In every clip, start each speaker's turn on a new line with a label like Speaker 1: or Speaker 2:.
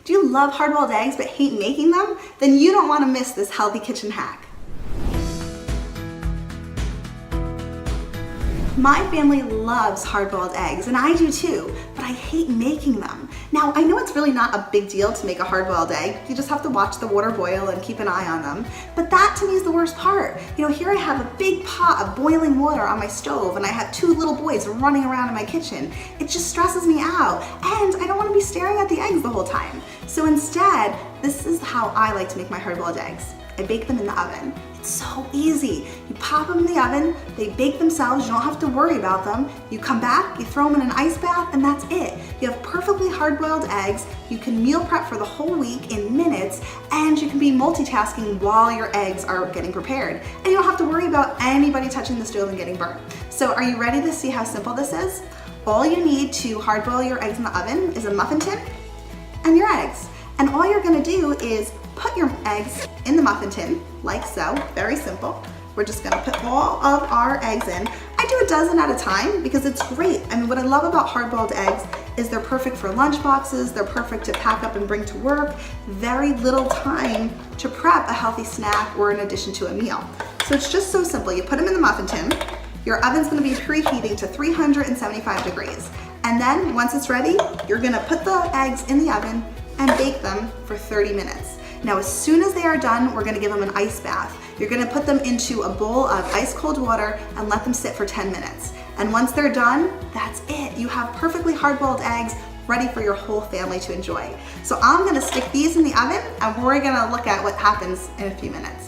Speaker 1: Do you love hard-boiled eggs but hate making them? Then you don't want to miss this healthy kitchen hack. My family loves hard-boiled eggs, and I do too, but I hate making them. Now, I know it's really not a big deal to make a hard-boiled egg. You just have to watch the water boil and keep an eye on them. But that to me is the worst part. You know, here I have a big pot of boiling water on my stove, and I have 2 little boys running around in my kitchen. It just stresses me out, and I don't want to be staring at the eggs the whole time. So instead, this is how I like to make my hard-boiled eggs. I bake them in the oven. It's so easy. You pop them in the oven, they bake themselves, you don't have to worry about them. You come back, you throw them in an ice bath, and that's it. You have perfectly hard-boiled eggs, you can meal prep for the whole week in minutes, and you can be multitasking while your eggs are getting prepared. And you don't have to worry about anybody touching the stove and getting burnt. So are you ready to see how simple this is? All you need to hard-boil your eggs in the oven is a muffin tin and your eggs. And all you're gonna do is put your eggs in the muffin tin, like so, very simple. We're just gonna put all of our eggs in. I do a dozen at a time because it's great. I mean, what I love about hard-boiled eggs is they're perfect for lunch boxes, they're perfect to pack up and bring to work, very little time to prep a healthy snack or in addition to a meal. So it's just so simple. You put them in the muffin tin, your oven's gonna be preheating to 375 degrees. And then once it's ready, you're gonna put the eggs in the oven and bake them for 30 minutes. Now, as soon as they are done, we're gonna give them an ice bath. You're gonna put them into a bowl of ice cold water and let them sit for 10 minutes. And once they're done, that's it. You have perfectly hard-boiled eggs ready for your whole family to enjoy. So I'm gonna stick these in the oven and we're gonna look at what happens in a few minutes.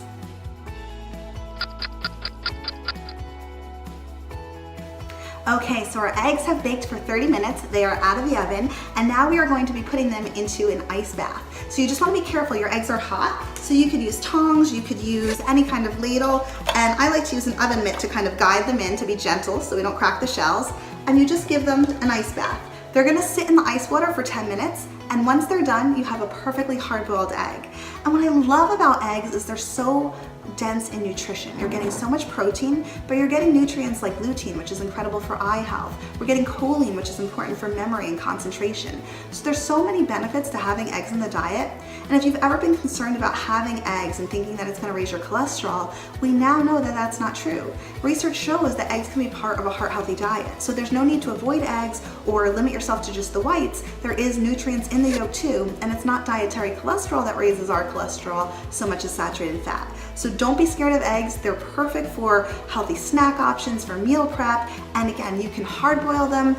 Speaker 1: Okay, so our eggs have baked for 30 minutes. They are out of the oven, and now we are going to be putting them into an ice bath. So you just want to be careful. Your eggs are hot, so you could use tongs, you could use any kind of ladle, and I like to use an oven mitt to kind of guide them in to be gentle so we don't crack the shells, and you just give them an ice bath. They're gonna sit in the ice water for 10 minutes, and once they're done, you have a perfectly hard-boiled egg. And what I love about eggs is they're so dense in nutrition. You're getting so much protein, but you're getting nutrients like lutein, which is incredible for eye health. We're getting choline, which is important for memory and concentration. So there's so many benefits to having eggs in the diet. And if you've ever been concerned about having eggs and thinking that it's going to raise your cholesterol, we now know that that's not true. Research shows that eggs can be part of a heart-healthy diet. So there's no need to avoid eggs or limit yourself to just the whites. There is nutrients in the yolk too, and it's not dietary cholesterol that raises our cholesterol so much as saturated fat. So don't be scared of eggs. They're perfect for healthy snack options, for meal prep, and again, you can hard boil them,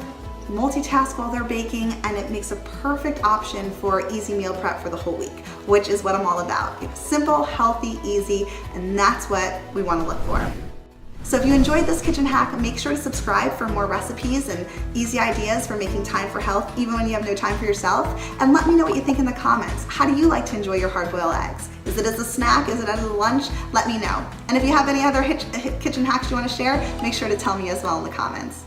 Speaker 1: multitask while they're baking, and it makes a perfect option for easy meal prep for the whole week, which is what I'm all about. Simple, healthy, easy, and that's what we want to look for. So if you enjoyed this kitchen hack, make sure to subscribe for more recipes and easy ideas for making time for health, even when you have no time for yourself. And let me know what you think in the comments. How do you like to enjoy your hard-boiled eggs? Is it as a snack? Is it as a lunch? Let me know. And if you have any other kitchen hacks you want to share, make sure to tell me as well in the comments.